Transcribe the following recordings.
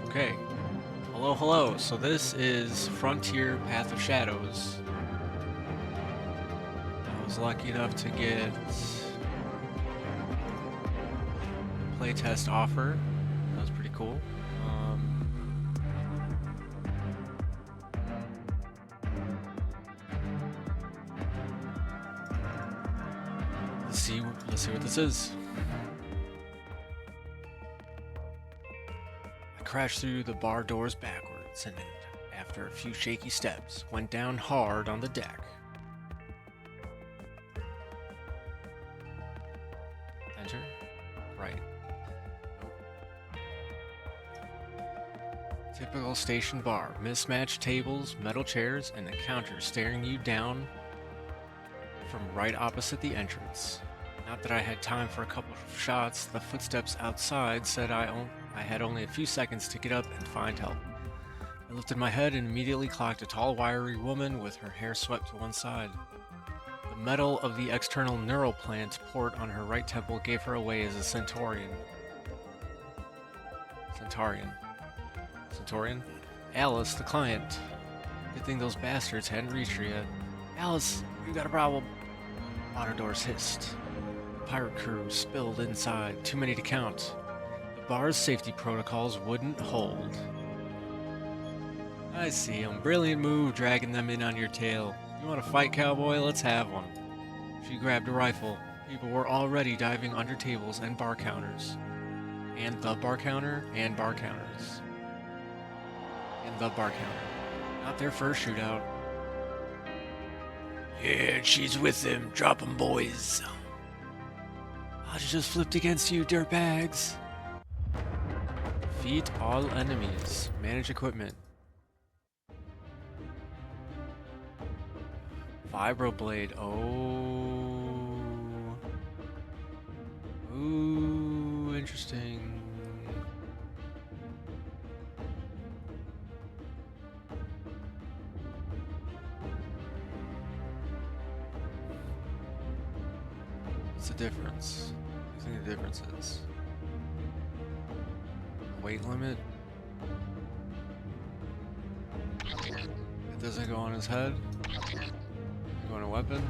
Okay. Hello, hello. So this is Frontier Path of Shadows. I was lucky enough to get a playtest offer. That was pretty cool. Let's see what this is. I crashed through the bar doors backwards and after a few shaky steps, went down hard on the deck. Enter. Right. Typical station bar. Mismatched tables, metal chairs, and a counter staring you down from right opposite the entrance. Not that I had time for a couple of shots, the footsteps outside said I had only a few seconds to get up and find help. I lifted my head and immediately clocked a tall, wiry woman with her hair swept to one side. The metal of the external neural plant port on her right temple gave her away as a Centaurian. Centaurian? Alice, the client. Good thing those bastards hadn't reached her yet. Alice, you got a problem. Water doors hissed. The pirate crew spilled inside, too many to count. The bar's safety protocols wouldn't hold. I see 'em. Brilliant move, dragging them in on your tail. You want to fight, cowboy? Let's have one. She grabbed a rifle. People were already diving under tables and bar counters. And the bar counter, and bar counters. And the bar counter. Not their first shootout. Yeah, she's with them. Drop 'em, boys. I just flipped against you, dirtbags. Defeat all enemies. Manage equipment. Vibroblade. Oh. Ooh, interesting. What's the difference? What do you think the difference is? Weight limit? It doesn't go on his head? Go on a weapon?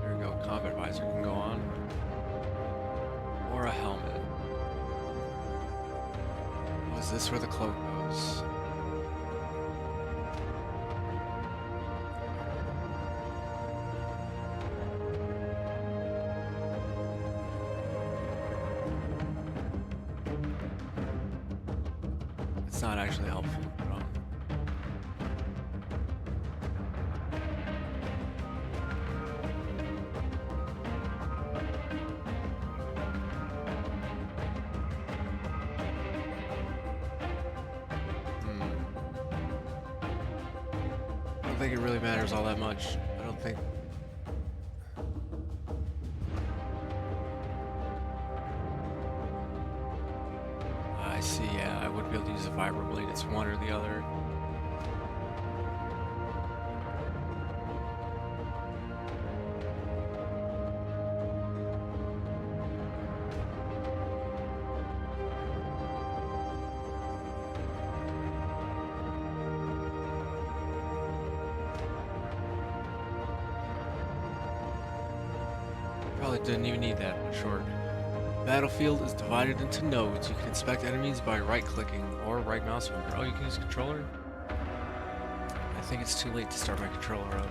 There we go, combat visor can go on. Or a helmet. Oh, is this where the cloak goes? It's not actually helpful to put on. I don't think it really matters all that much. I don't think. I see, yeah, I would be able to use a vibroblade. It's one or the other. Probably didn't even need that, but sure. Battlefield is divided into nodes. You can inspect enemies by right-clicking or right mouse over. Oh, you can use controller? I think it's too late to start my controller up.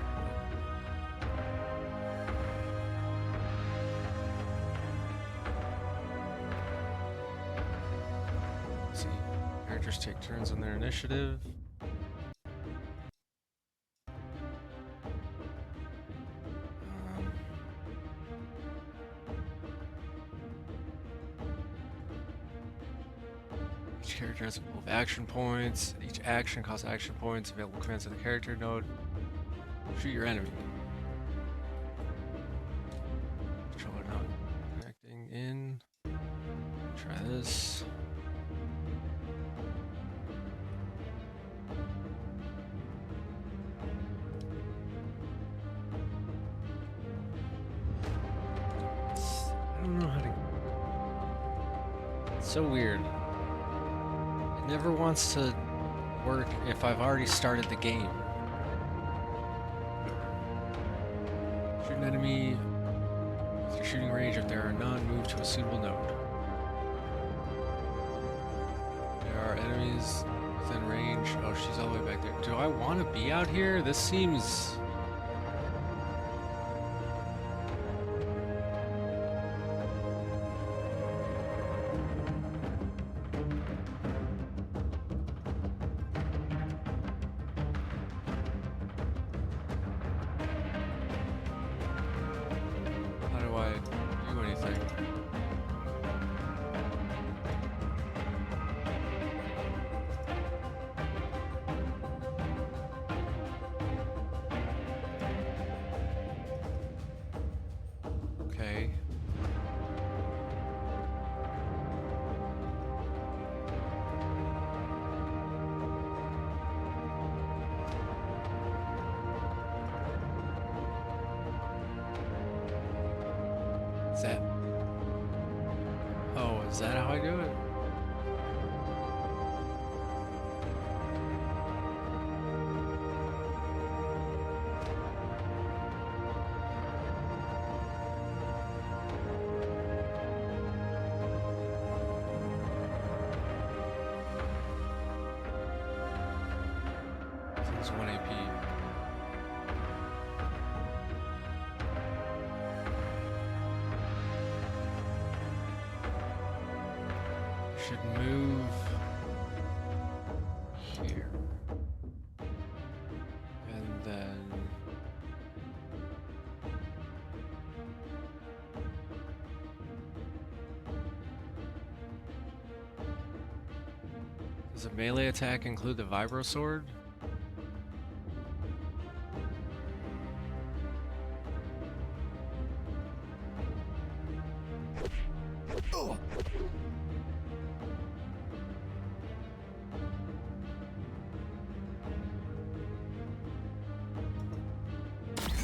Let's see. Characters take turns on their initiative. Each character has a pool of action points. Each action costs action points. Available commands in the character node. Shoot your enemy. Controller not connecting in. Try this. So weird. It never wants to work if I've already started the game. Shoot an enemy with your shooting range. If there are none, move to a suitable node. There are enemies within range. Oh, she's all the way back there. Do I want to be out here? This seems... How do I do anything? Okay. Is that... Oh, is that how I do it? It's 1 AP. Should move here. And then does a melee attack include the vibro sword?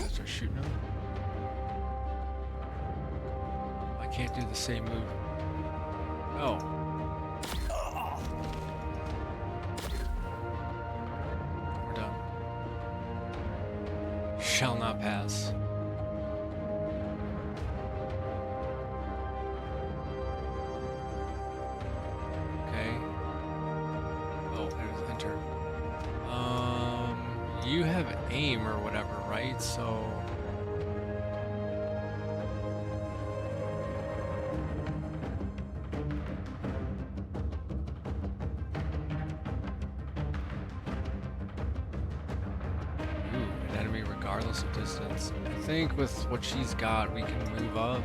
Start shooting him. I can't do the same move. Oh. We're done. Shall not pass. Okay. Oh, there's enter. You have aim or whatever, right? So an enemy regardless of distance. I think with what she's got, we can move up.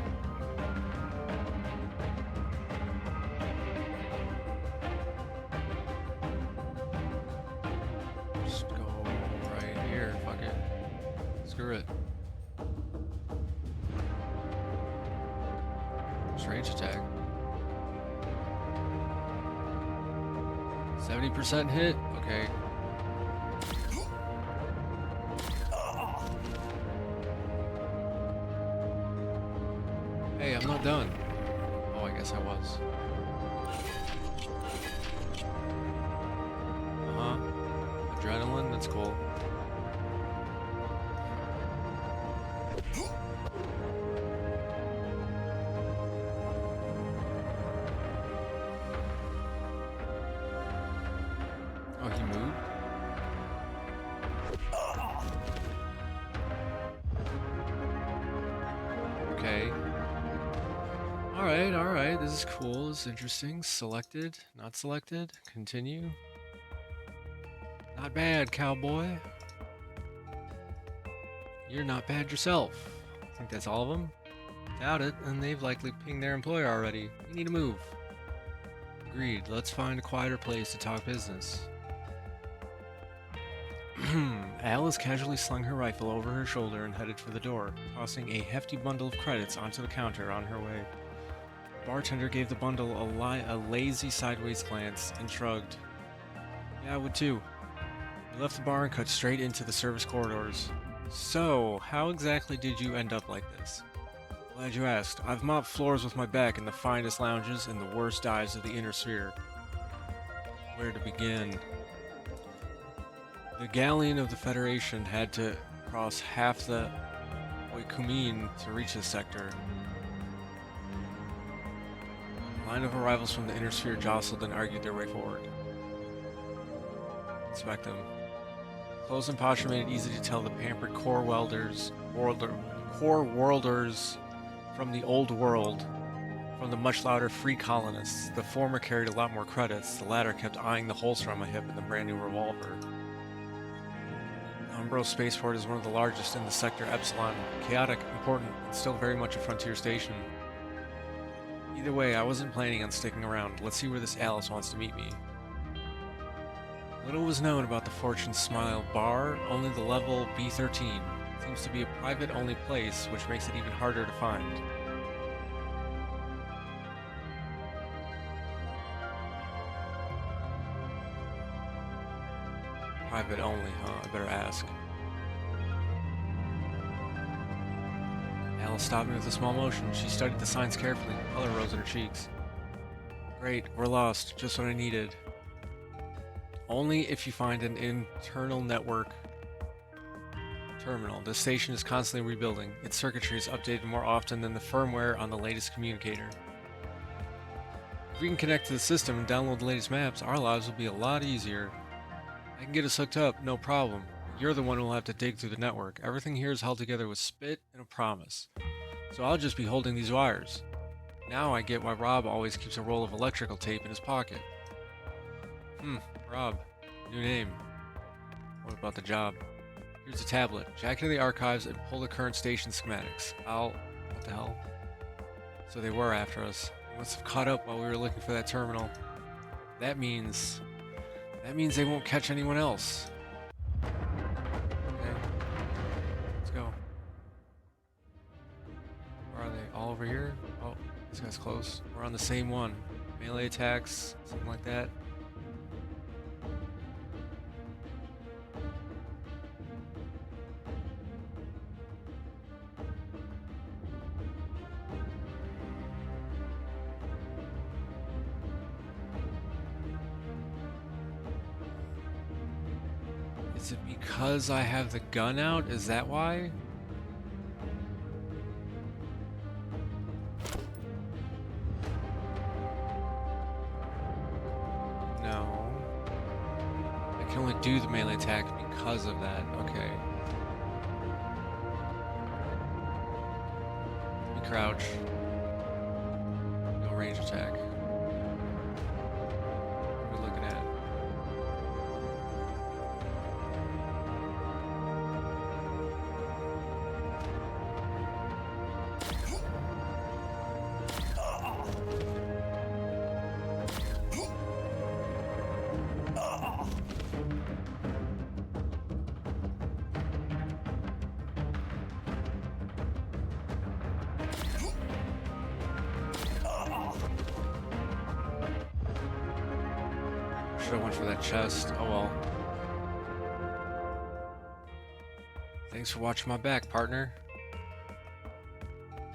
Just go right here. Fuck it. Screw it. Just range attack. 70% hit? Okay. Hey, I'm not done. Oh, I guess I was. Uh-huh. Adrenaline, that's cool. Oh, he moved? Okay. Alright, this is cool, this is interesting. Selected, not selected, continue. Not bad, cowboy. You're not bad yourself. I think that's all of them. Doubt it, and they've likely pinged their employer already. We need to move. Agreed, let's find a quieter place to talk business. Alice casually slung her rifle over her shoulder and headed for the door, tossing a hefty bundle of credits onto the counter on her way. The bartender gave the bundle a lazy sideways glance and shrugged. Yeah, I would too. We left the bar and cut straight into the service corridors. So, how exactly did you end up like this? Glad you asked. I've mopped floors with my back in the finest lounges and the worst dives of the inner sphere. Where to begin? The galleon of the Federation had to cross half the Oikoumene to reach this sector. The line of arrivals from the inner sphere jostled and argued their way forward. Inspect them. Clothes and posture made it easy to tell the pampered core worlders from the old world, from the much louder free colonists. The former carried a lot more credits, the latter kept eyeing the holster on my hip and the brand new revolver. Umbro Spaceport is one of the largest in the sector Epsilon, chaotic, important, and still very much a frontier station. Either way, I wasn't planning on sticking around. Let's see where this Alice wants to meet me. Little was known about the Fortune Smile bar, only the level B13. Seems to be a private-only place, which makes it even harder to find. Private only, huh? I better ask. Alice stopped me with a small motion. She studied the signs carefully. Color rose in her cheeks. Great, we're lost. Just what I needed. Only if you find an internal network terminal. The station is constantly rebuilding. Its circuitry is updated more often than the firmware on the latest communicator. If we can connect to the system and download the latest maps, our lives will be a lot easier. I can get us hooked up, no problem. You're the one who will have to dig through the network. Everything here is held together with spit and a promise. So I'll just be holding these wires. Now I get why Rob always keeps a roll of electrical tape in his pocket. Rob. New name. What about the job? Here's a tablet. Jack into the archives and pull the current station schematics. What the hell? So they were after us. They must have caught up while we were looking for that terminal. That means they won't catch anyone else. Okay. Let's go. Where are they? All over here? Oh, this guy's close. We're on the same one. Melee attacks, something like that. Is it because I have the gun out? Is that why? No. I can only do the melee attack because of that. Okay. Let me crouch. No range attack. What are we looking at? Should have went for that chest. Oh well. Thanks for watching my back, partner.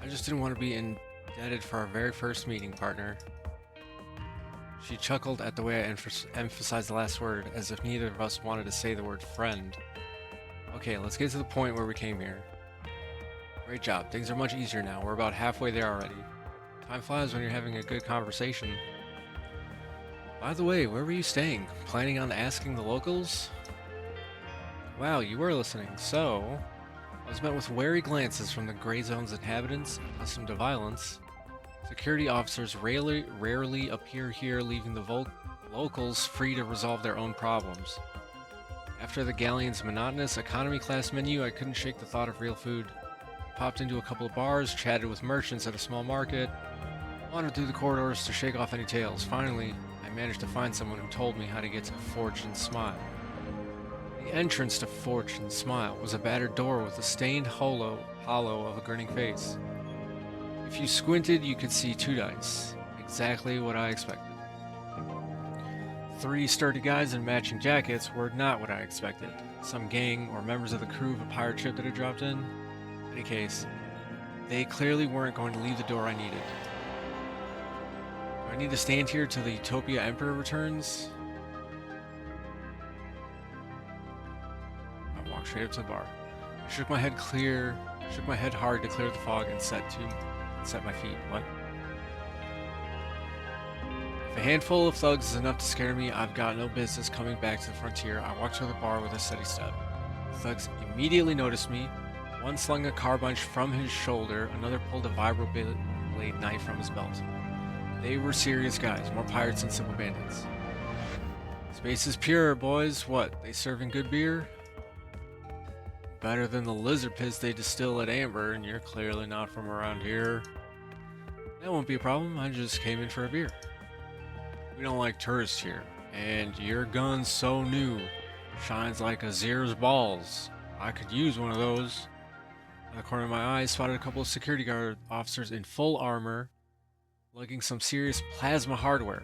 I just didn't want to be indebted for our very first meeting, partner. She chuckled at the way I emphasized the last word, as if neither of us wanted to say the word friend. Okay, let's get to the point where we came here. Great job. Things are much easier now. We're about halfway there already. Time flies when you're having a good conversation. By the way, where were you staying? Planning on asking the locals? Wow, you were listening. So, I was met with wary glances from the Gray Zone's inhabitants, accustomed to violence. Security officers rarely appear here, leaving the locals free to resolve their own problems. After the galleon's monotonous economy class menu, I couldn't shake the thought of real food. Popped into a couple of bars, chatted with merchants at a small market, wandered through the corridors to shake off any tales. Finally, I managed to find someone who told me how to get to Fortune Smile. The entrance to Fortune Smile was a battered door with a stained hollow of a grinning face. If you squinted, you could see 2 dice. Exactly what I expected. 3 sturdy guys in matching jackets were not what I expected. Some gang or members of the crew of a pirate ship that had dropped in. In any case, They clearly weren't going to leave the door I needed. Do I need to stand here till the Utopia Emperor returns? I walked straight up to the bar. I shook my head hard to clear the fog and set my feet. What? If a handful of thugs is enough to scare me, I've got no business coming back to the frontier. I walked to the bar with a steady step. The thugs immediately noticed me. One slung a carbine from his shoulder, another pulled a vibro-blade knife from his belt. They were serious guys, more pirates than simple bandits. Space is pure, boys. What, they serving good beer? Better than the lizard piss they distill at Amber, and you're clearly not from around here. That won't be a problem, I just came in for a beer. We don't like tourists here, and your gun's so new. Shines like a Zer's balls. I could use one of those. In the corner of my eye, I spotted a couple of security guard officers in full armor, lugging some serious plasma hardware.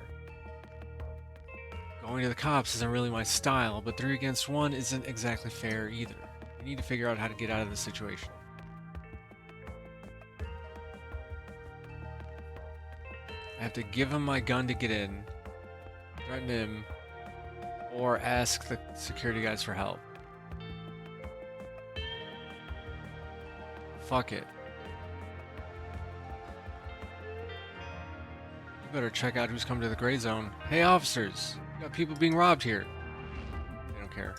Going to the cops isn't really my style, but 3 against 1 isn't exactly fair either. We need to figure out how to get out of this situation. I have to give him my gun to get in, threaten him, or ask the security guys for help. Fuck it. You better check out who's come to the gray zone. Hey officers, we got people being robbed here. They don't care.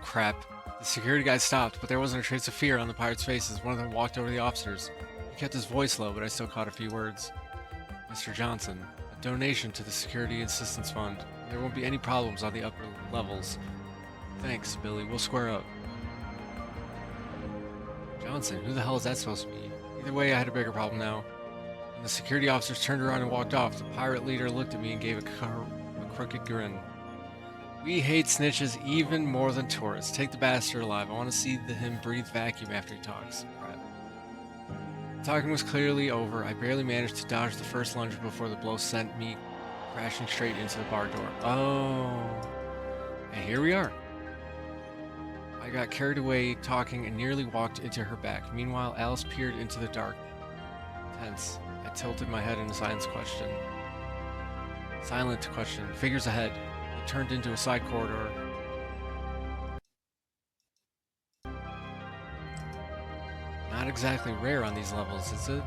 Crap. The security guy stopped, but there wasn't a trace of fear on the pirates' faces. One of them walked over to the officers. He kept his voice low, but I still caught a few words. Mr. Johnson, a donation to the Security Assistance Fund. There won't be any problems on the upper levels. Thanks, Billy. We'll square up. Johnson, who the hell is that supposed to be? Either way, I had a bigger problem now. When the security officers turned around and walked off, the pirate leader looked at me and gave a crooked grin. We hate snitches even more than tourists. Take the bastard alive. I want to see him breathe vacuum after he talks. Crap. Talking was clearly over. I barely managed to dodge the first lunge before the blow sent me crashing straight into the bar door. Oh. And here we are. I got carried away talking and nearly walked into her back. Meanwhile, Alice peered into the dark. Tense. I tilted my head in a silent question. Figures ahead. It turned into a side corridor. Not exactly rare on these levels, is it?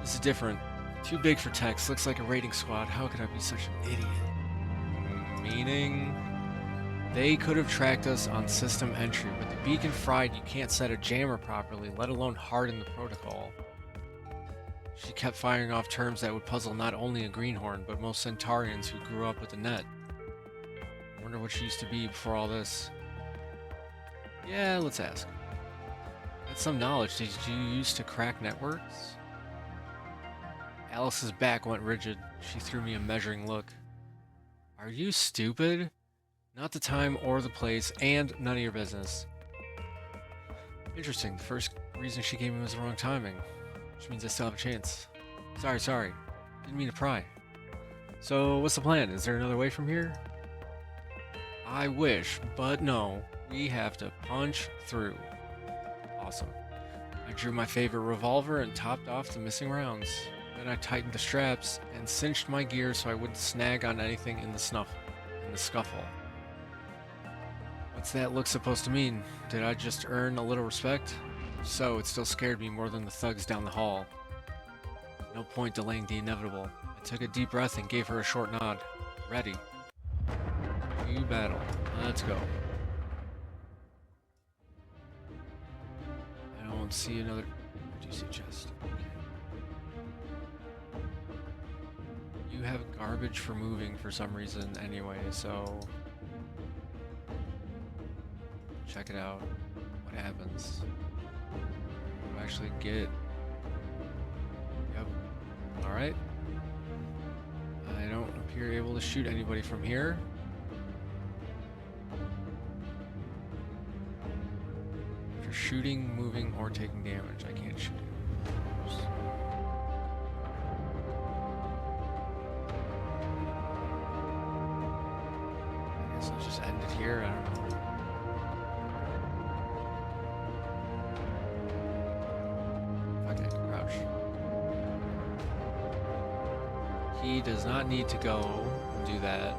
This is different. Too big for text. Looks like a raiding squad. How could I be such an idiot? Meaning? They could have tracked us on system entry. With the beacon fried, you can't set a jammer properly, let alone harden the protocol. She kept firing off terms that would puzzle not only a greenhorn, but most Centaurians who grew up with the net. I wonder what she used to be before all this. Yeah, let's ask. That's some knowledge. Did you use to crack networks? Alice's back went rigid. She threw me a measuring look. Are you stupid? Not the time or the place, and none of your business. Interesting. The first reason she gave me was the wrong timing. Which means I still have a chance. Sorry. Didn't mean to pry. So, what's the plan? Is there another way from here? I wish, but no. We have to punch through. Awesome. I drew my favorite revolver and topped off the missing rounds. Then I tightened the straps and cinched my gear so I wouldn't snag on anything in the scuffle. What's that look supposed to mean? Did I just earn a little respect? If so, it still scared me more than the thugs down the hall. No point delaying the inevitable. I took a deep breath and gave her a short nod. Ready. You battle. Let's go. I don't see another juicy chest. Okay. You have garbage for moving for some reason anyway, so check it out. What happens? What do I actually get? Yep. Alright. I don't appear able to shoot anybody from here. After shooting, moving, or taking damage, I can't shoot. I guess I'll just end it here. I don't know. He does not need to go and do that.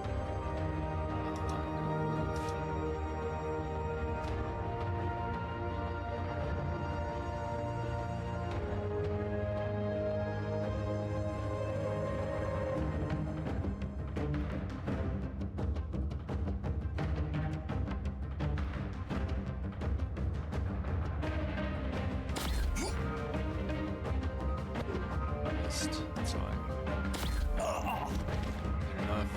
That's fine. Good enough.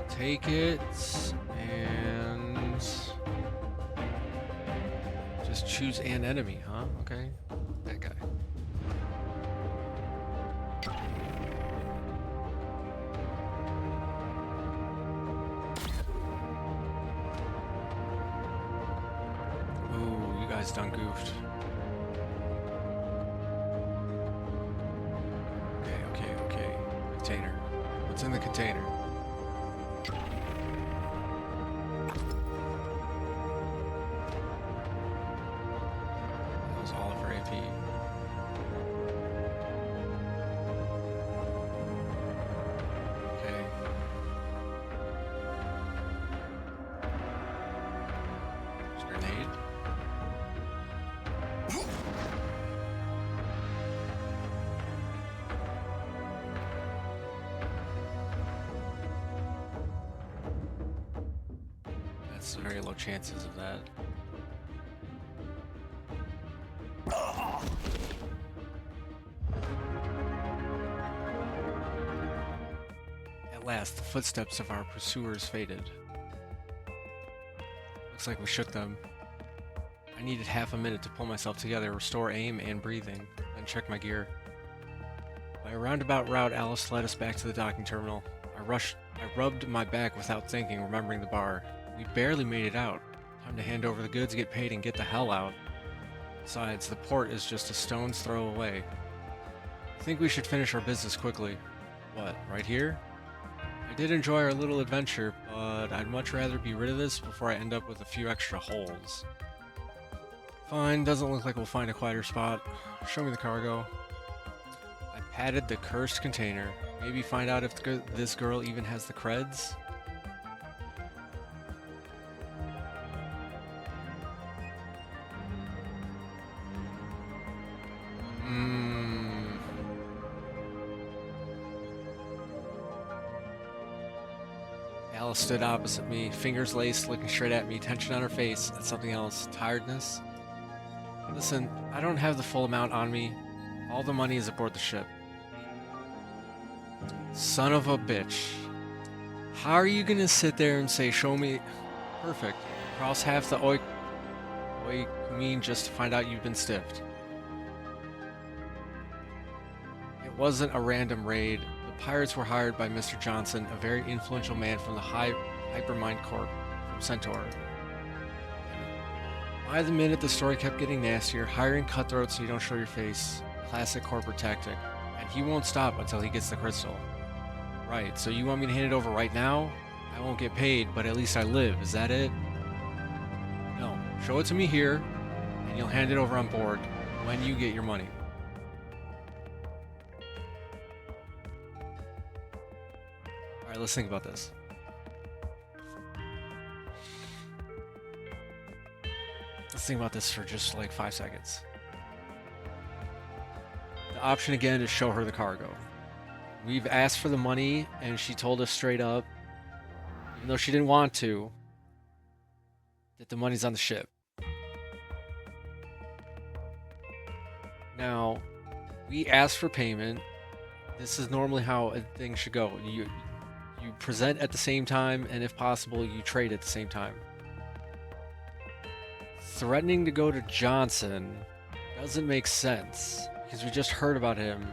Take it and just choose an enemy, huh? Okay. That guy. Ooh, you guys done goofed. Okay. Container. What's in the container? That was all of her AP. Okay. There's a grenade. That's very low chances of that. At last, the footsteps of our pursuers faded. Looks like we shook them. I needed half a minute to pull myself together, restore aim and breathing, and check my gear. By a roundabout route, Alice led us back to the docking terminal. I rubbed my back without thinking, remembering the bar. We barely made it out. Time to hand over the goods, get paid, and get the hell out. Besides, the port is just a stone's throw away. I think we should finish our business quickly. What, right here? I did enjoy our little adventure, but I'd much rather be rid of this before I end up with a few extra holes. Fine, doesn't look like we'll find a quieter spot. Show me the cargo. I patted the cursed container. Maybe find out if this girl even has the creds? Alice stood opposite me, fingers laced, looking straight at me, tension on her face, and something else. Tiredness? Listen, I don't have the full amount on me. All the money is aboard the ship. Son of a bitch. How are you gonna sit there and say, show me... Perfect. Cross half the oikoumene just to find out you've been stiffed. It wasn't a random raid. The pirates were hired by Mr. Johnson, a very influential man from the Hypermind Corp from Centaur. By the minute, the story kept getting nastier, hiring cutthroats so you don't show your face. Classic corporate tactic. And he won't stop until he gets the crystal. Right, so you want me to hand it over right now? I won't get paid, but at least I live. Is that it? No. Show it to me here, and you'll hand it over on board when you get your money. Alright, let's think about this. Let's think about this for just like 5 seconds. The option again is show her the cargo. We've asked for the money, and she told us straight up, even though she didn't want to, that the money's on the ship. Now, we asked for payment. This is normally how a thing should go. You present at the same time, and if possible, you trade at the same time. Threatening to go to Johnson doesn't make sense, because we just heard about him.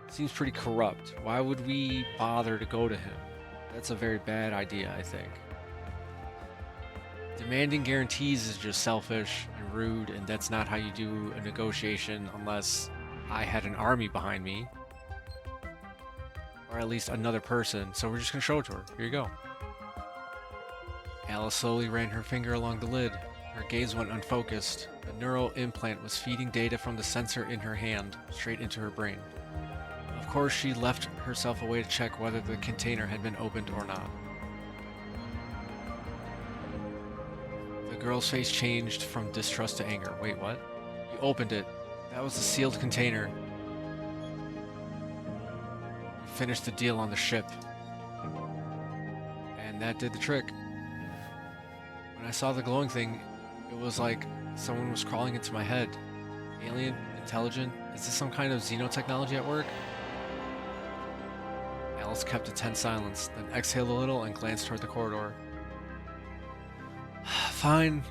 Seems pretty corrupt. Why would we bother to go to him? That's a very bad idea, I think. Demanding guarantees is just selfish and rude, and that's not how you do a negotiation unless I had an army behind me. Or at least another person, so we're just gonna show it to her. Here you go. Alice slowly ran her finger along the lid. Her gaze went unfocused. The neural implant was feeding data from the sensor in her hand straight into her brain. Of course, she left herself a way to check whether the container had been opened or not. The girl's face changed from distrust to anger. Wait, what? You opened it. That was a sealed container. We finished the deal on the ship. And that did the trick. When I saw the glowing thing, it was like someone was crawling into my head. Alien? Intelligent? Is this some kind of xenotechnology at work? Alice kept a tense silence, then exhaled a little and glanced toward the corridor. Fine.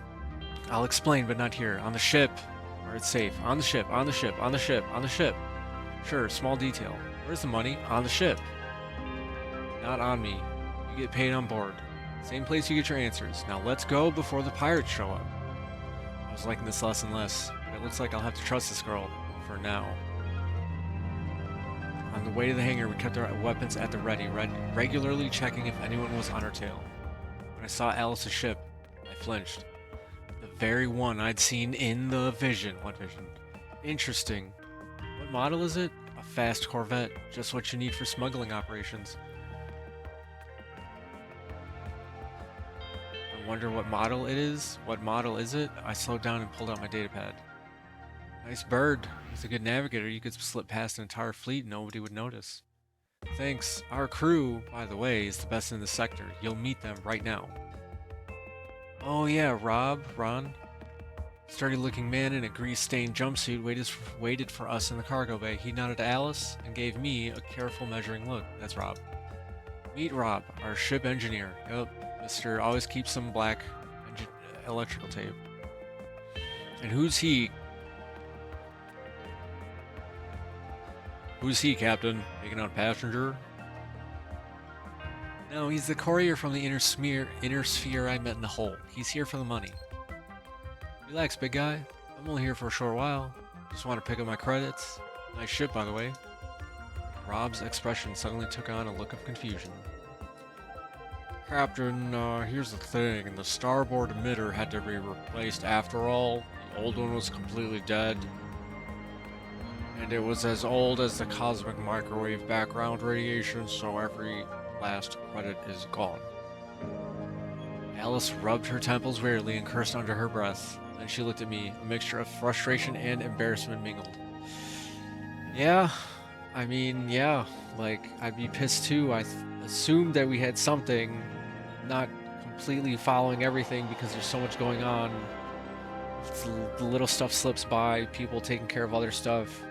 I'll explain, but not here. On the ship. Where it's safe. On the ship, on the ship, on the ship, on the ship. Sure, small detail. Where's the money? On the ship. Not on me. You get paid on board. Same place you get your answers. Now let's go before the pirates show up. I was liking this less and less, but it looks like I'll have to trust this girl. For now. On the way to the hangar, we kept our weapons at the ready, regularly checking if anyone was on our tail. When I saw Alice's ship, I flinched. The very one I'd seen in the vision. What vision? Interesting. What model is it? A fast Corvette. Just what you need for smuggling operations. I wonder what model it is? What model is it? I slowed down and pulled out my datapad. Nice bird. With a good navigator, you could slip past an entire fleet and nobody would notice. Thanks. Our crew, by the way, is the best in the sector. You'll meet them right now. Oh yeah, Ron. Sturdy-looking man in a grease-stained jumpsuit waited for us in the cargo bay. He nodded to Alice and gave me a careful measuring look. That's Rob. Meet Rob, our ship engineer. Yup, Mr. Always keeps some black electrical tape. And who's he? Who's he, Captain? Taking on passenger? No, he's the courier from the inner sphere I met in the hole. He's here for the money. Relax, big guy. I'm only here for a short while. Just want to pick up my credits. Nice ship, by the way. Rob's expression suddenly took on a look of confusion. Captain, here's the thing. The starboard emitter had to be replaced after all. The old one was completely dead. And it was as old as the cosmic microwave background radiation, so every last credit is gone. Alice rubbed her temples wearily and cursed under her breath. Then she looked at me, a mixture of frustration and embarrassment mingled. Yeah, I mean, yeah, like, I'd be pissed too. I assumed that we had something, not completely following everything because there's so much going on. The little stuff slips by, people taking care of other stuff.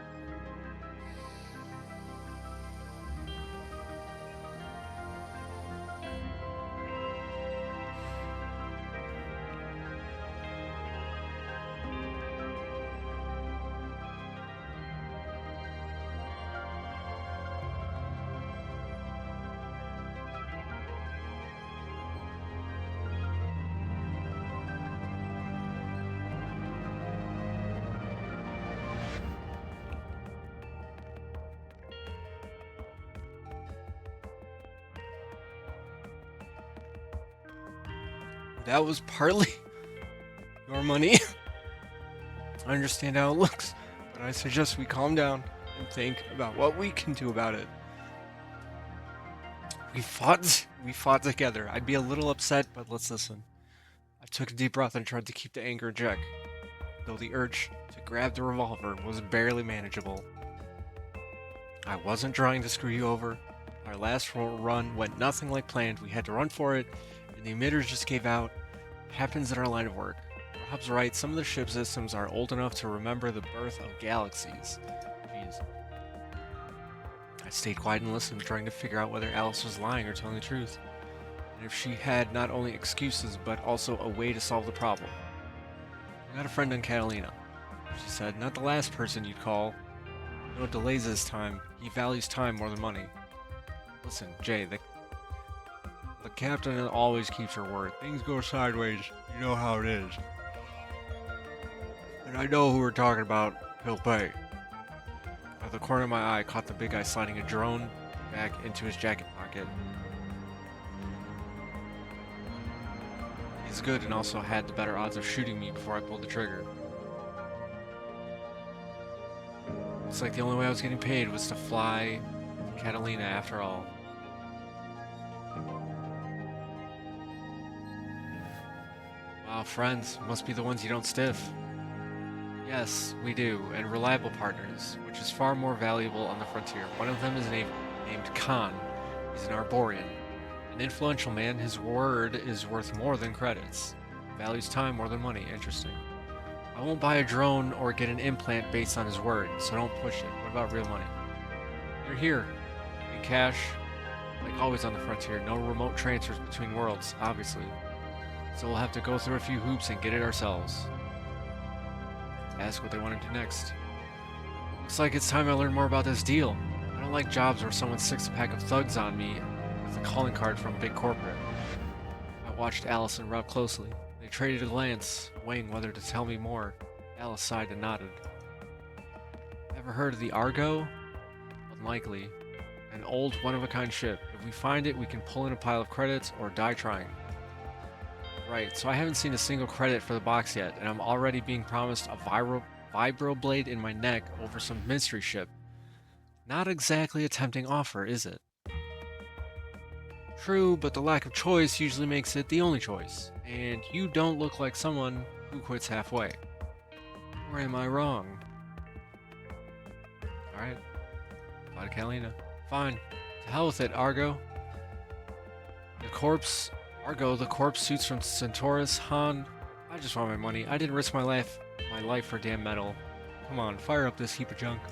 That was partly your money. I understand how it looks, but I suggest we calm down and think about what we can do about it. We fought together. I'd be a little upset, but let's listen. I took a deep breath and tried to keep the anger in check, though the urge to grab the revolver was barely manageable. I wasn't trying to screw you over. Our last run went nothing like planned. We had to run for it, and the emitters just gave out. It happens in our line of work. Rob's right, some of the ship systems are old enough to remember the birth of galaxies. Jeez. I stayed quiet and listened, trying to figure out whether Alice was lying or telling the truth, and if she had not only excuses, but also a way to solve the problem. I got a friend in Catalina, she said, not the last person you'd call. No delays this time. He values time more than money. Listen, Jay, the captain always keeps her word. Things go sideways, you know how it is. And I know who we're talking about, he'll pay. Out of the corner of my eye, I caught the big guy sliding a drone back into his jacket pocket. He's good and also had the better odds of shooting me before I pulled the trigger. It's like the only way I was getting paid was to fly Catalina after all. Wow, friends must be the ones you don't stiff. Yes, we do, and reliable partners, which is far more valuable on the frontier. One of them is named Khan. He's an Arborian. An influential man, his word is worth more than credits. Values time more than money. Interesting. I won't buy a drone or get an implant based on his word, so don't push it. What about real money? You're here. In cash. Like always on the frontier, no remote transfers between worlds, obviously. So we'll have to go through a few hoops and get it ourselves. Ask what they want to do next. Looks like it's time I learn more about this deal. I don't like jobs where someone sticks a pack of thugs on me with a calling card from big corporate. I watched Alice and Rob closely. They traded a glance, weighing whether to tell me more. Alice sighed and nodded. Ever heard of the Argo? Unlikely. An old, one-of-a-kind ship. If we find it, we can pull in a pile of credits or die trying. Right, so I haven't seen a single credit for the box yet, and I'm already being promised a vibroblade in my neck over some mystery ship. Not exactly a tempting offer, is it? True, but the lack of choice usually makes it the only choice, and you don't look like someone who quits halfway. Or am I wrong? Alright, fly to Catalina. Fine, to hell with it, Argo. The corpse suits from Centaurus, Han. I just want my money. I didn't risk my life for damn metal. Come on, fire up this heap of junk.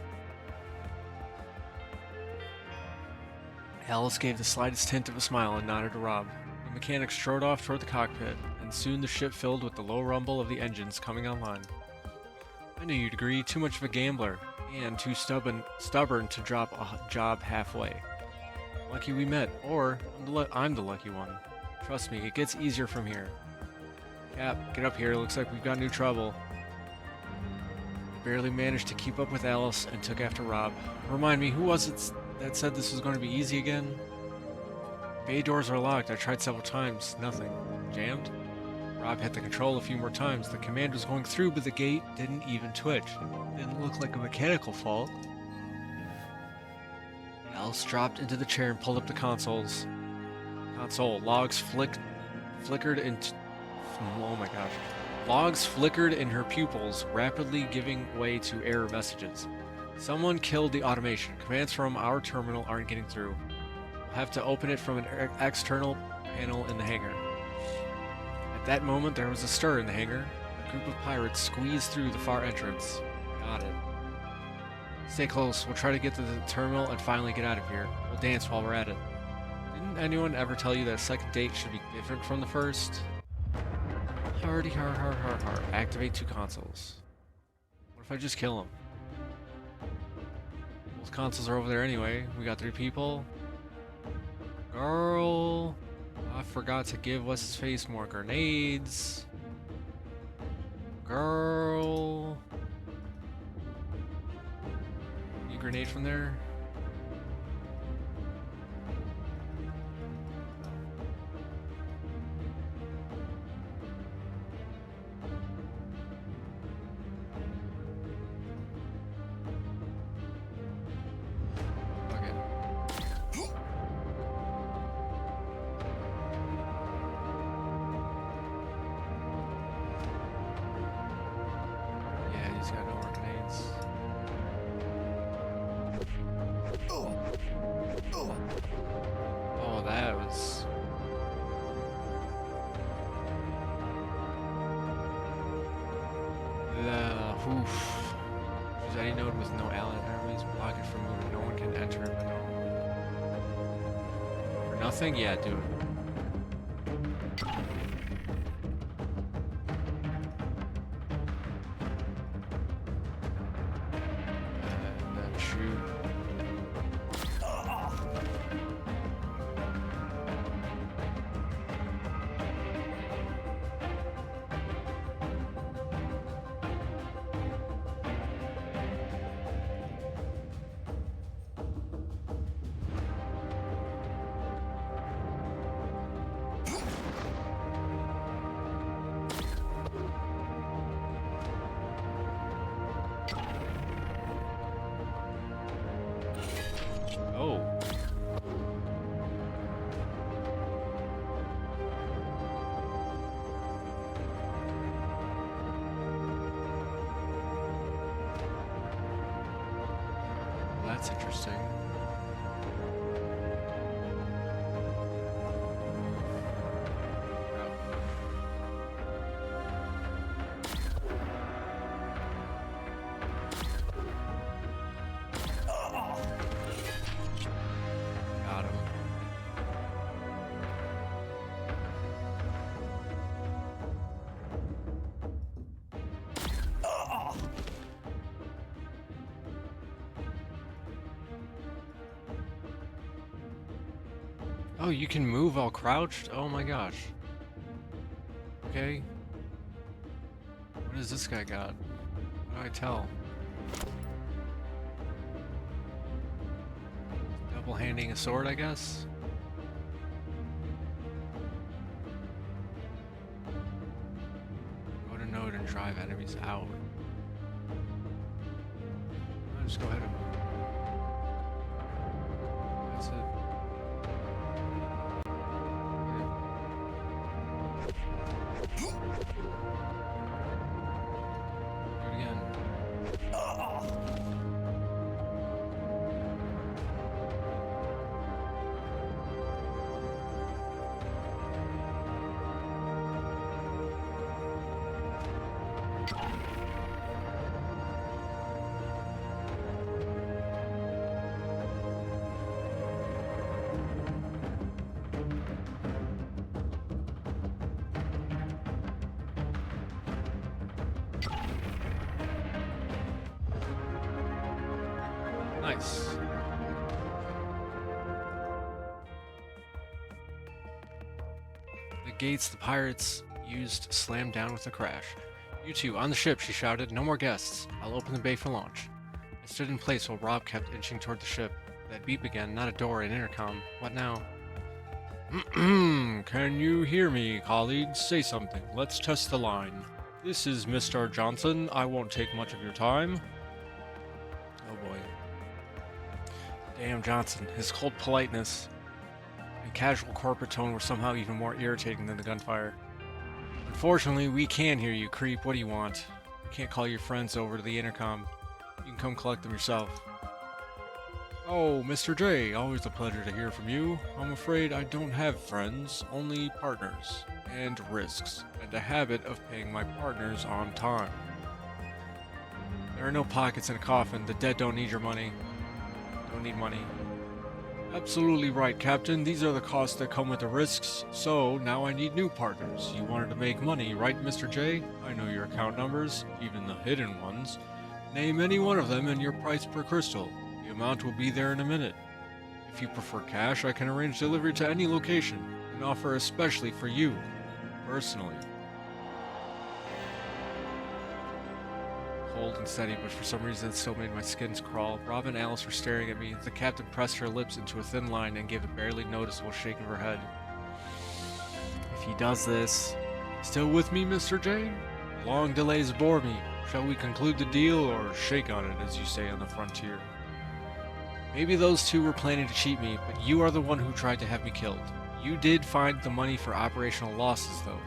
Alice gave the slightest hint of a smile and nodded to Rob. The mechanic strode off toward the cockpit, and soon the ship filled with the low rumble of the engines coming online. I knew you'd agree, too much of a gambler, and too stubborn to drop a job halfway. Lucky we met, or I'm the lucky one. Trust me, it gets easier from here. Cap, get up here. Looks like we've got new trouble. I barely managed to keep up with Alice and took after Rob. Remind me, who was it that said this was going to be easy again? Bay doors are locked. I tried several times. Nothing. Jammed? Rob hit the control a few more times. The command was going through, but the gate didn't even twitch. Didn't look like a mechanical fault. Alice dropped into the chair and pulled up the consoles. Logs flickered into... Oh my gosh. Logs flickered in her pupils, rapidly giving way to error messages. Someone killed the automation. Commands from our terminal aren't getting through. We'll have to open it from an external panel in the hangar. At that moment, there was a stir in the hangar. A group of pirates squeezed through the far entrance. Got it. Stay close. We'll try to get to the terminal and finally get out of here. We'll dance while we're at it. Didn't anyone ever tell you that a second date should be different from the first? Hardy har har har har. Activate 2 consoles. What if I just kill him? Both consoles are over there anyway. We got 3 people. Girl. I forgot to give what's his face more grenades. Girl. You grenade from there? He's got no more grenades. Oh, that was... Oof. Choose any node with no allied enemies. Block it from moving. No one can enter it, but no... For nothing? Yeah, do it. that's interesting. Got him. Oh, you can move while crouched? Oh my gosh. Okay. What does this guy got? What do I tell? Double-handing a sword, I guess? Go to node and drive enemies out. I'll just go ahead and... That's it. Do it again. Nice. The gates the pirates used slammed down with a crash. "You two, on the ship," she shouted. "No more guests. I'll open the bay for launch." I stood in place while Rob kept inching toward the ship. That beep again, not a door, an intercom. What now? "Can you hear me, colleagues? Say something. Let's test the line. This is Mr. Johnson. I won't take much of your time." Oh boy. Damn Johnson. His cold politeness and casual corporate tone were somehow even more irritating than the gunfire. "Unfortunately, we can hear you, creep. What do you want? You can't call your friends over to the intercom. You can come collect them yourself." "Oh, Mr. J, always a pleasure to hear from you. I'm afraid I don't have friends, only partners, and risks, and a habit of paying my partners on time." "There are no pockets in a coffin. The dead don't need your money. Don't need money." "Absolutely right, Captain. These are the costs that come with the risks. So, now I need new partners. You wanted to make money, right, Mr. J? I know your account numbers, even the hidden ones. Name any one of them and your price per crystal. The amount will be there in a minute. If you prefer cash, I can arrange delivery to any location, and offer especially for you, personally." Cold and steady, but for some reason it still made my skins crawl. Rob and Alice were staring at me. The captain pressed her lips into a thin line and gave a barely noticeable shake of her head. "If he does this..." "Still with me, Mr. J? Long delays bore me. Shall we conclude the deal, or shake on it, as you say on the frontier?" "Maybe those two were planning to cheat me, but you are the one who tried to have me killed. You did find the money for operational losses, though.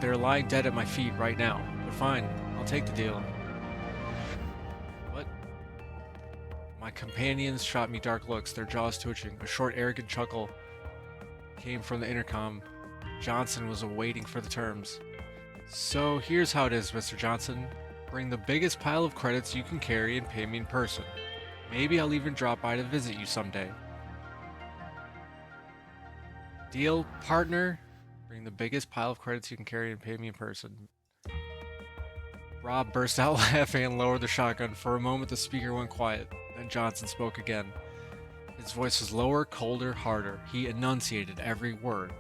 They're lying dead at my feet right now. But fine, I'll take the deal." "What?" My companions shot me dark looks, their jaws twitching. A short, arrogant chuckle came from the intercom. Johnson was awaiting for the terms. "So here's how it is, Mr. Johnson. Bring the biggest pile of credits you can carry and pay me in person. Maybe I'll even drop by to visit you someday. Deal, partner? Bring the biggest pile of credits you can carry and pay me in person." Rob burst out laughing and lowered the shotgun. For a moment the speaker went quiet. Then Johnson spoke again. His voice was lower, colder, harder. He enunciated every word.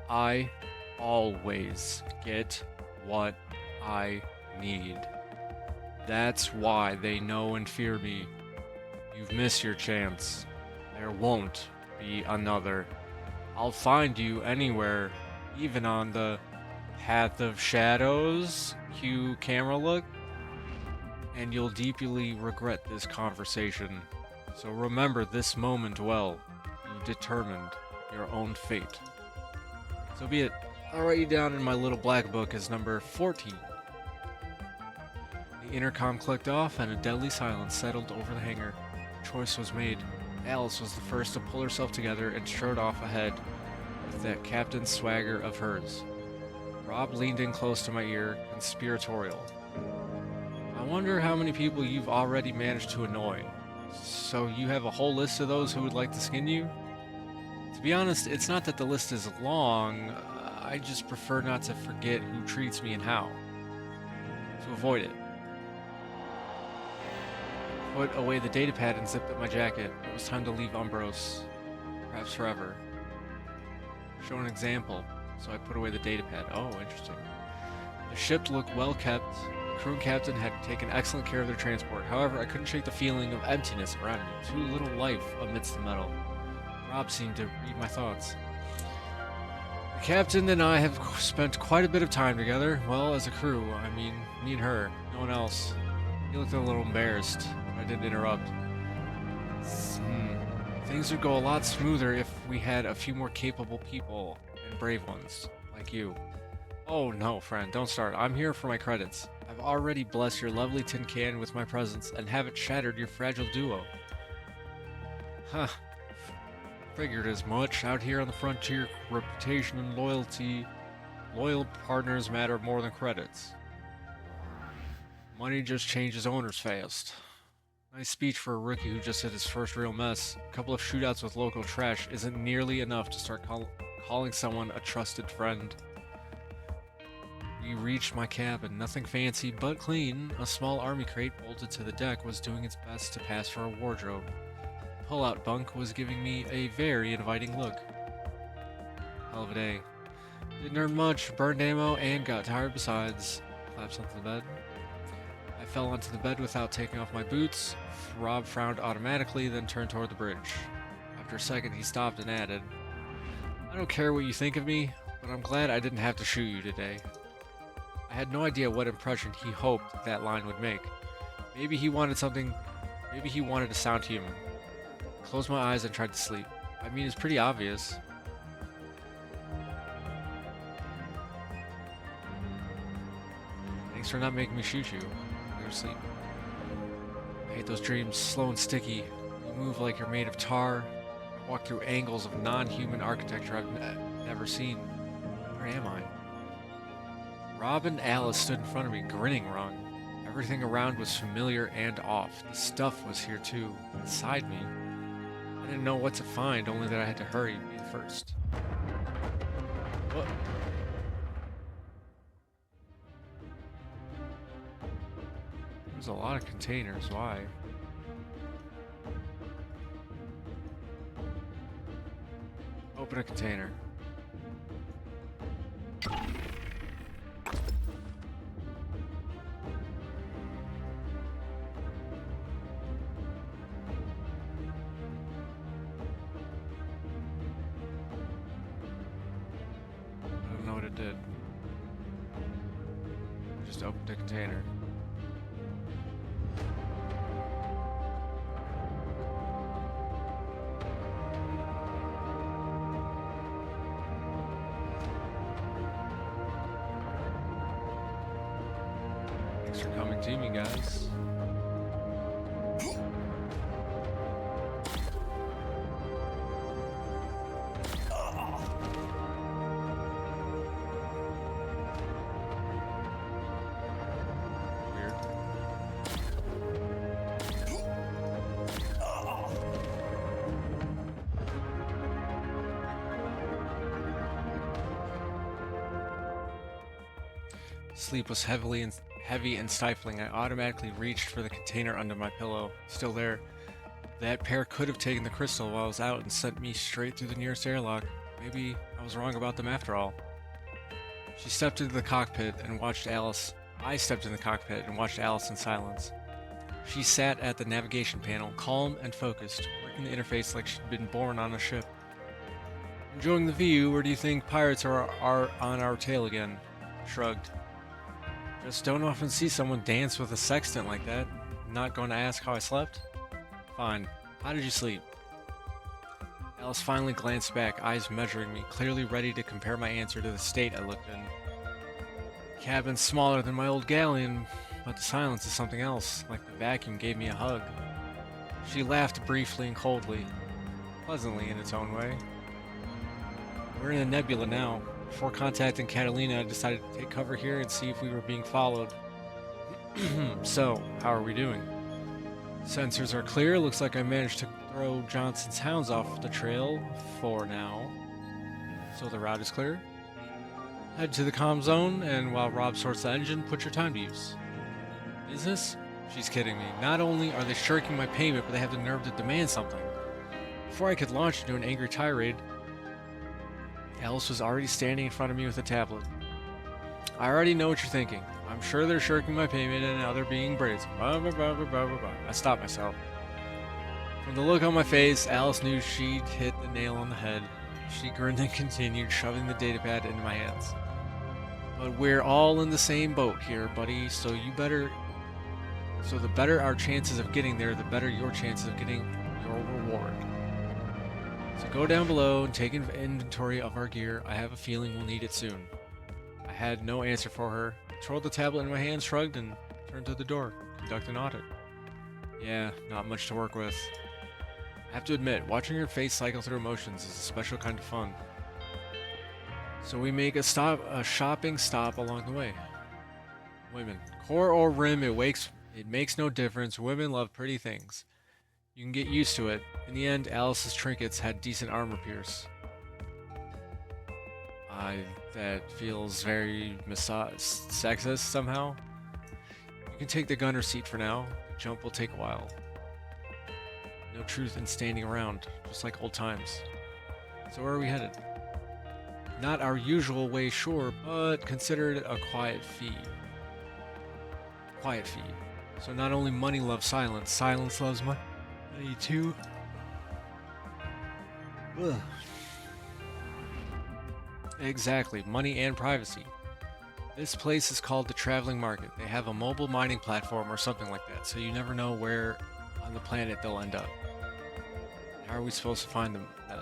"I always get what I need. That's why they know and fear me. You've missed your chance. There won't be another. I'll find you anywhere, even on the path of shadows." Cue camera look. "And you'll deeply regret this conversation. So remember this moment well. You've determined your own fate." So be it. I'll write you down in my little black book as number 14. intercom clicked off and a deadly silence settled over the hangar. Choice was made. Alice was the first to pull herself together and strode off ahead with that captain swagger of hers. Rob leaned in close to my ear, conspiratorial. I wonder how many people you've already managed to annoy. So you have a whole list of those who would like to skin you? To be honest, it's not that the list is long, I just prefer not to forget who treats me and how. To avoid it. Put away the datapad and zipped up my jacket. It was time to leave Umbros. Perhaps forever. Show an example. So I put away the datapad. Oh, interesting. The ship looked well kept. The crew and captain had taken excellent care of their transport. However, I couldn't shake the feeling of emptiness around me. Too little life amidst the metal. Rob seemed to read my thoughts. The captain and I have spent quite a bit of time together. Well, as a crew. I mean, me and her. No one else. He looked a little embarrassed. I didn't interrupt. Things would go a lot smoother if we had a few more capable people and brave ones, like you. Oh no, friend, don't start. I'm here for my credits. I've already blessed your lovely tin can with my presence and haven't shattered your fragile duo. Huh. Figured as much. Out here on the frontier, reputation and loyal partners matter more than credits. Money just changes owners fast. Nice speech for a rookie who just hit his first real mess. A couple of shootouts with local trash isn't nearly enough to start calling someone a trusted friend. We reached my cabin. Nothing fancy, but clean. A small army crate bolted to the deck was doing its best to pass for a wardrobe. The pull-out bunk was giving me a very inviting look. Hell of a day. Didn't earn much, burned ammo, and got tired besides. Collapsed onto the bed. I fell onto the bed without taking off my boots. Rob frowned automatically, then turned toward the bridge. After a second, he stopped and added, I don't care what you think of me, but I'm glad I didn't have to shoot you today. I had no idea what impression he hoped that line would make. Maybe he wanted to sound human. I closed my eyes and tried to sleep. I mean, it's pretty obvious. Thanks for not making me shoot you. Go to sleep. I hate those dreams, slow and sticky. You move like you're made of tar. I walk through angles of non-human architecture I've never seen. Where am I? Rob and Alice stood in front of me, grinning wrong. Everything around was familiar and off. The stuff was here too, inside me. I didn't know what to find, only that I had to hurry, be the first. What? There's a lot of containers, why? Open a container. I don't know what it did. I just opened a container. Thanks for coming to me, guys. Weird. Sleep was heavy and stifling. I automatically reached for the container under my pillow. Still there. That pair could have taken the crystal while I was out and sent me straight through the nearest airlock. Maybe I was wrong about them after all. She stepped into the cockpit and watched Alice. I stepped in the cockpit and watched Alice in silence. She sat at the navigation panel, calm and focused, working the interface like she'd been born on a ship. Enjoying the view, or do you think pirates are on our tail again? Shrugged. Just don't often see someone dance with a sextant like that. Not going to ask how I slept? Fine. How did you sleep? Alice finally glanced back, eyes measuring me, clearly ready to compare my answer to the state I looked in. Cabin smaller than my old galleon. but the silence is something else, like the vacuum gave me a hug. She laughed briefly and coldly, pleasantly in its own way. We're in a nebula now. Before contacting Catalina, I decided to take cover here and see if we were being followed. So, how are we doing? Sensors are clear. Looks like I managed to throw Johnson's hounds off the trail for now. So the route is clear. Head to the comm zone, and while Rob sorts the engine, put your time to use. Business? She's kidding me. Not only are they shirking my payment, but they have the nerve to demand something. Before I could launch into an angry tirade, Alice was already standing in front of me with a tablet. I already know what you're thinking. I'm sure they're shirking my payment and now they're being brazen. Blah, blah, blah, blah, blah, blah, blah. I stopped myself. From the look on my face, Alice knew she'd hit the nail on the head. She grinned and continued, shoving the datapad into my hands. But we're all in the same boat here, buddy, so the better our chances of getting there, the better your chances of getting your reward. So go down below and take inventory of our gear. I have a feeling we'll need it soon. I had no answer for her. Controlled the tablet in my hand, shrugged, and turned to the door. Conduct an audit. Yeah, not much to work with. I have to admit, watching her face cycle through emotions is a special kind of fun. So we make a shopping stop along the way. Women. Core or rim, it makes no difference. Women love pretty things. You can get used to it. In the end, Alice's trinkets had decent armor pierce. That feels very sexist somehow. You can take the gunner seat for now. The jump will take a while. No truth in standing around, just like old times. So where are we headed? Not our usual way, sure, but consider it a quiet fee. Quiet fee. So not only money loves silence, silence loves money too. Ugh. Exactly, money and privacy. This place is called the Traveling Market. They have a mobile mining platform or something like that, so you never know where on the planet they'll end up. How are we supposed to find them then?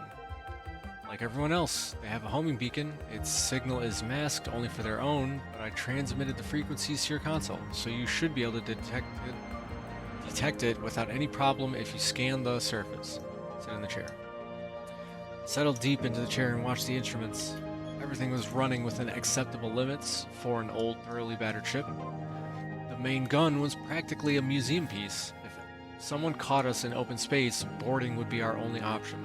Like everyone else, they have a homing beacon. Its signal is masked only for their own, but I transmitted the frequencies to your console, so you should be able to detect it without any problem if you scan the surface. Sit in the chair. Settle deep into the chair and watch the instruments. Everything was running within acceptable limits for an old, thoroughly battered ship. The main gun was practically a museum piece. If someone caught us in open space, boarding would be our only option.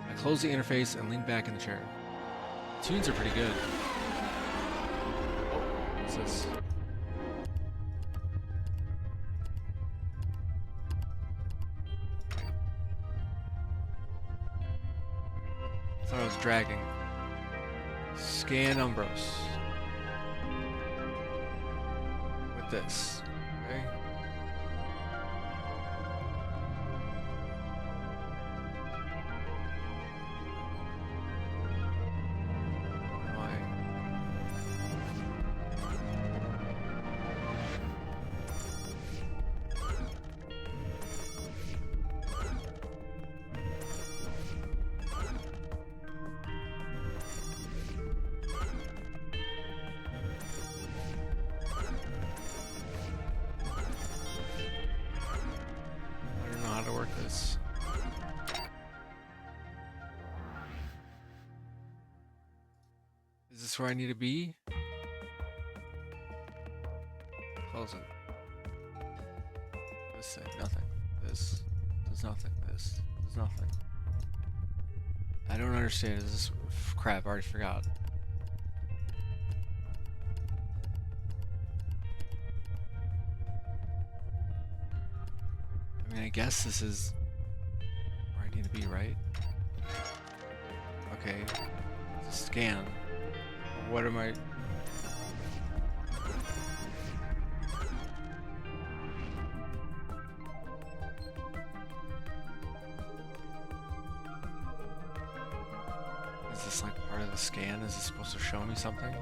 I closed the interface and leaned back in the chair. The tunes are pretty good. Oh, what's this? I thought I was dragging. Scan Umbros. With this. Okay. Is this where I need to be? Close it. This thing, nothing. This does nothing. This does nothing. I don't understand. Is this crap? I already forgot. I mean, I guess this is where I need to be, right? Okay. Scan. What am I... Is this like part of the scan? Is it supposed to show me something?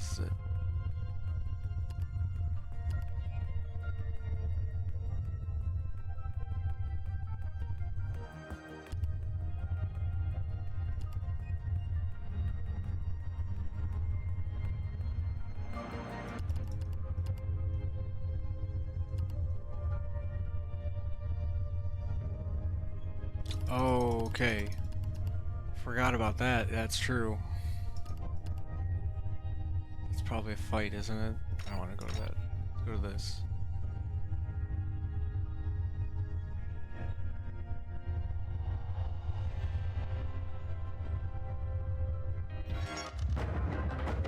This is it. Oh, okay. Forgot about that. That's true. It's probably a fight, isn't it? I don't want to go to that. Let's go to this.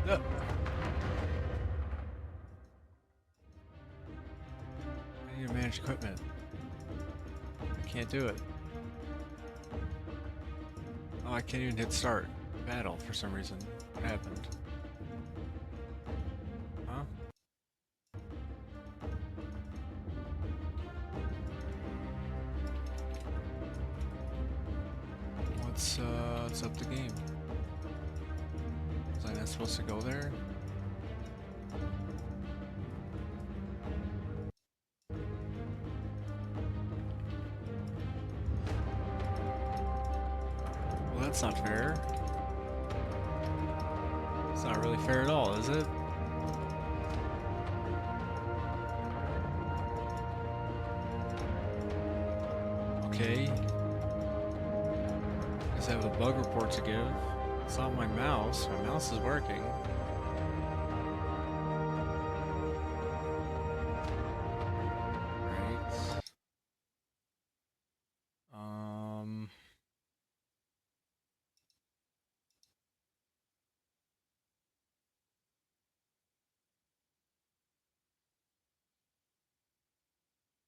No. I need to manage equipment. I can't do it. Oh, I can't even hit start. Battle for some reason. What happened? Huh? What's up the game? Was I not supposed to go there? Well, that's not fair. It's not really fair at all, is it? Okay. Guess I have a bug report to give. It's not my mouse. My mouse is working. Right.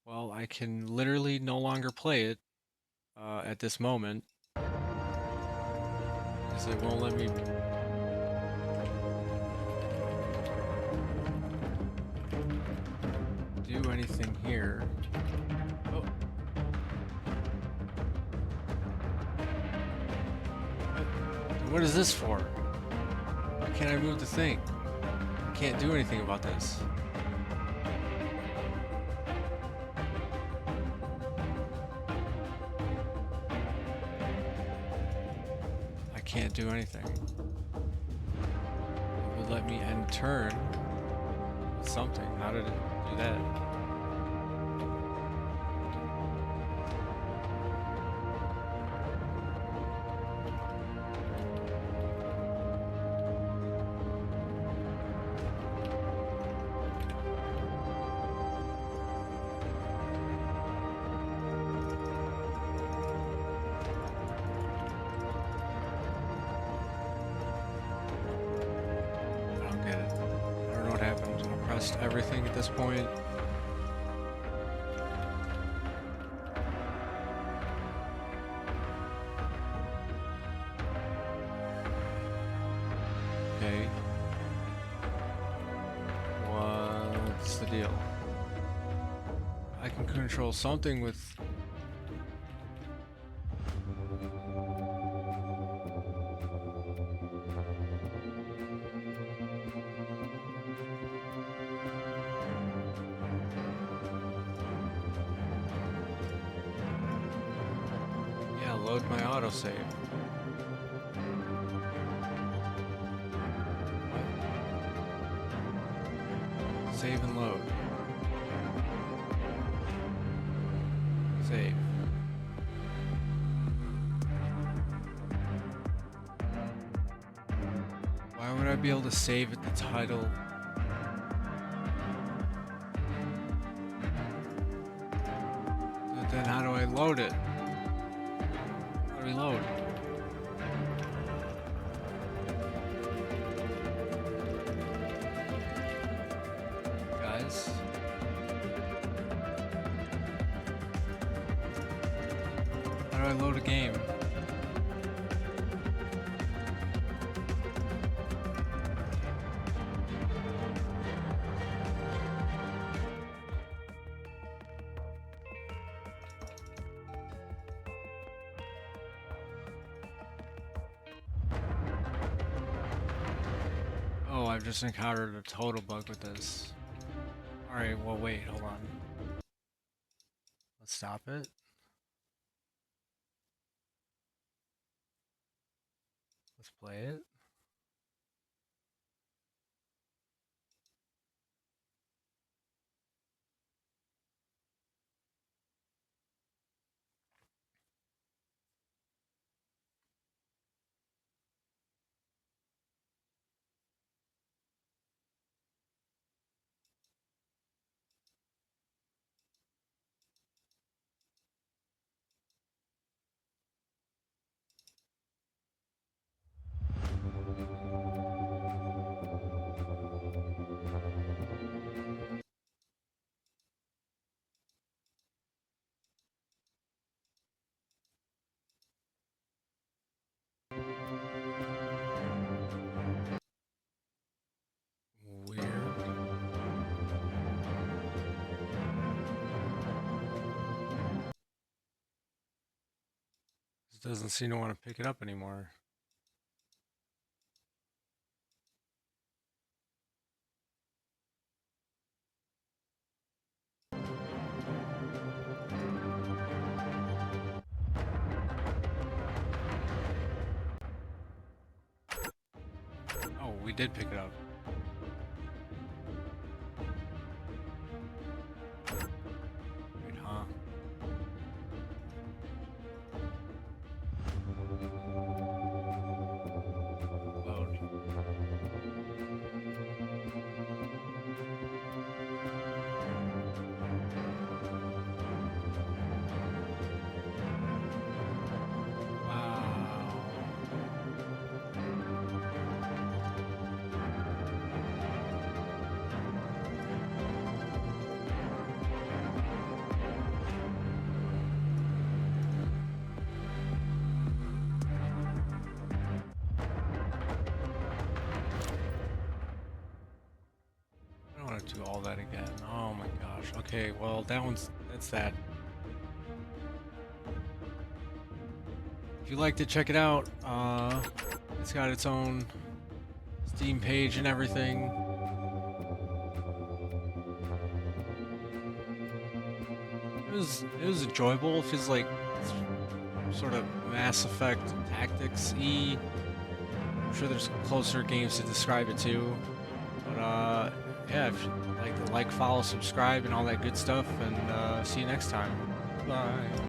Well, I can literally no longer play it at this moment because it won't let me. Do anything here. Oh. What is this for? Why can't I move the thing? I can't do anything about this. I can't do anything. It would let me end turn with something. How did it do that? Everything at this point. Okay. What's the deal? I can control something with... Load my autosave. What? Save and load. Save. Why would I be able to save at the title? But then how do I load it? Reload. Guys. How do I load a game? Oh, I've just encountered a total bug with this. Alright, well wait, hold on. Let's stop it. Let's play it. Weird. It doesn't seem to want to pick it up anymore. Oh, we did pick it up. Wait, huh? Load. Wow. I don't want to do all that again. Oh my gosh. Okay, well that's that. If you liked it, check it out. It's got its own Steam page and everything. It was enjoyable. It feels like sort of Mass Effect tactics-y. I'm sure there's closer games to describe it to. But yeah, if you like, follow, subscribe, and all that good stuff, and see you next time. Bye.